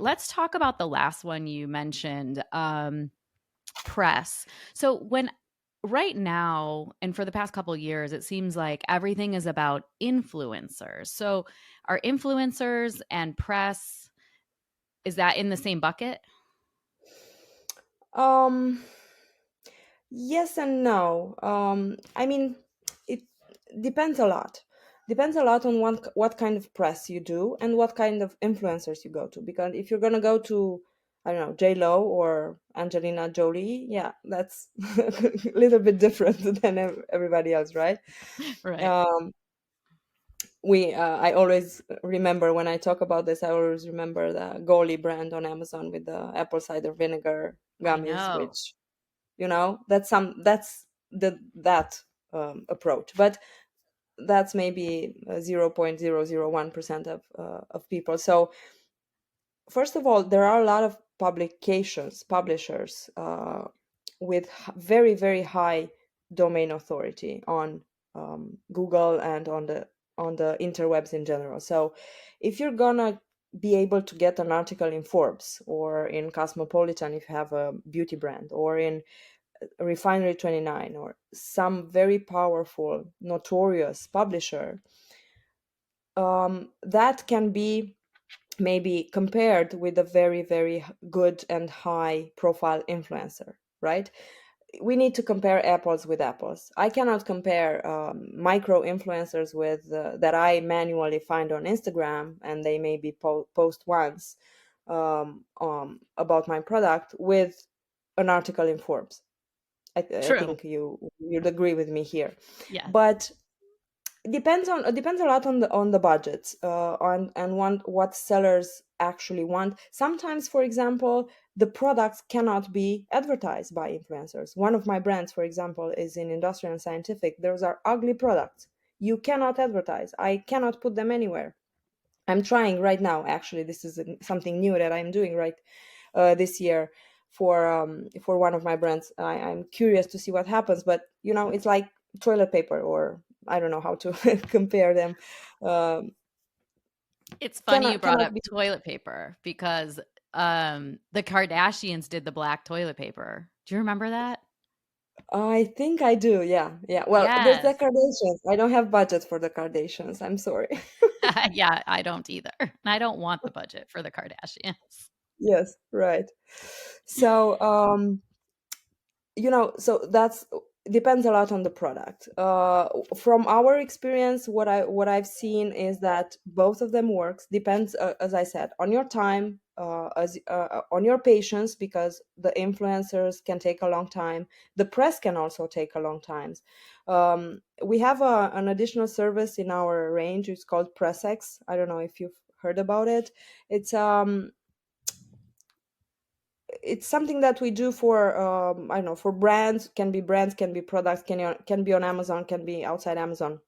let's talk about the last one you mentioned, press. So when right now and for the past couple of years, it seems like everything is about influencers. So are influencers and press, is that in the same bucket? Um, yes and no. I mean, it depends a lot. Depends a lot on what kind of press you do and what kind of influencers you go to. Because if you're gonna go to, I don't know, J Lo or Angelina Jolie, yeah, that's a little bit different than everybody else, right? Right. Um, I always remember when I talk about this, I always remember the Goli brand on Amazon with the apple cider vinegar I gummies, know. which that's that approach, but that's maybe 0.001% of people. So first of all, there are a lot of publishers with very very high domain authority on Google and on the interwebs in general. So if you're gonna be able to get an article in Forbes or in Cosmopolitan if you have a beauty brand, or in Refinery 29 or some very powerful, notorious publisher, that can be maybe compared with a very, very good and high profile influencer, right? We need to compare apples with apples. I cannot compare micro influencers with that I manually find on Instagram and they maybe post once about my product with an article in Forbes. I True. think you'd agree with me here, Yes. but it depends a lot on the budget, on and what sellers actually want. Sometimes, for example, the products cannot be advertised by influencers. One of my brands, for example, is in industrial and scientific. Those are ugly products. You cannot advertise. I cannot put them anywhere. I'm trying right now. Actually, this is something new that I'm doing right this year for one of my brands. I'm curious to see what happens, but it's like toilet paper, or I don't know how to compare them. Um, It's funny you brought cannot up be. toilet paper because the Kardashians did the black toilet paper. Do you remember that? I think I do. Yeah, yeah. Well, there's the Yes. Kardashians. I don't have budget for the Kardashians. I'm sorry. Yeah, I don't either. And I don't want the budget for the Kardashians. Yes, right. So, so that's depends a lot on the product. From our experience, what I've seen is that both of them works. Depends, as I said, on your time, on your patience, because the influencers can take a long time. The press can also take a long time. We have an additional service in our range. It's called PressX. I don't know if you've heard about it. It's it's something that we do for I don't know, for brands, can be products, can be on Amazon, can be outside Amazon,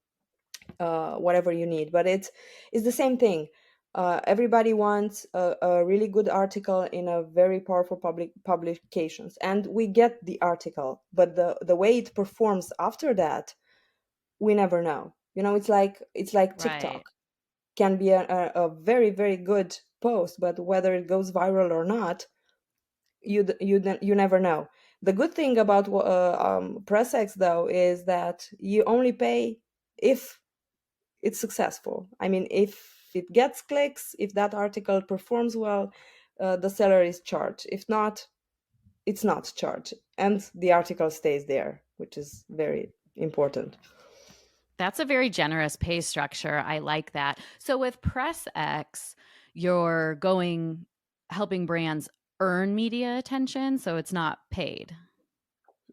whatever you need. But it's the same thing. Everybody wants a really good article in a very powerful publications, and we get the article, but the way it performs after that, we never know. It's like Right. TikTok can be a very very good post, but whether it goes viral or not, you never know. The good thing about PressX though is that you only pay if it's successful. I mean, if it gets clicks, if that article performs well, the seller is charged. If not, it's not charged, and the article stays there, which is very important. That's a very generous pay structure. I like that. So with PressX, you're going helping brands earn media attention, so it's not paid.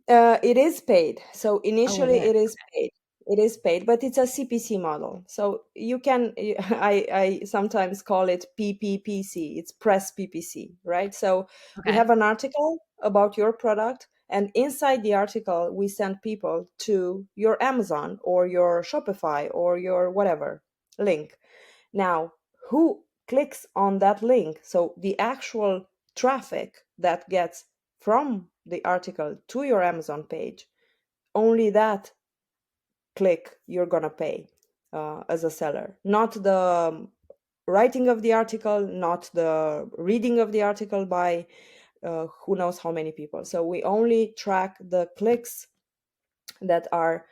It is paid. So Oh, it initially, is. it is paid. It is paid, but it's a CPC model. So you can, I sometimes call it PPPC. It's press PPC, right? So we Okay. have an article about your product, and inside the article, we send people to your Amazon or your Shopify or your whatever link. Now, who clicks on that link? So the actual traffic that gets from the article to your Amazon page, only that click you're gonna pay as a seller, not the writing of the article, not the reading of the article by who knows how many people. So we only track the clicks that are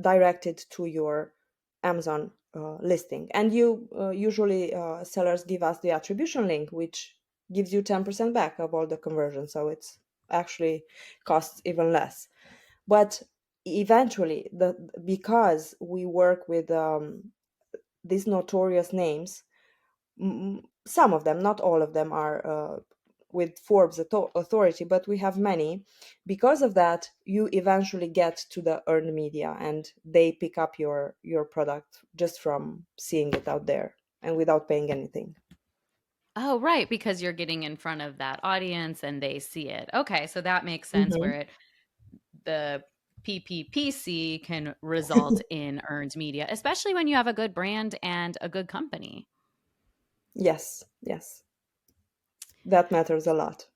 directed to your Amazon listing. And you usually sellers give us the attribution link, which gives you 10% back of all the conversion. So it's actually costs even less. But eventually, because we work with these notorious names, some of them, not all of them, are with Forbes authority, but we have many. Because of that, you eventually get to the earned media, and they pick up your product just from seeing it out there and without paying anything. Oh, right, because you're getting in front of that audience and they see it. Okay, so that makes sense Hmm. where the PPPC can result in earned media, especially when you have a good brand and a good company. Yes, yes, that matters a lot.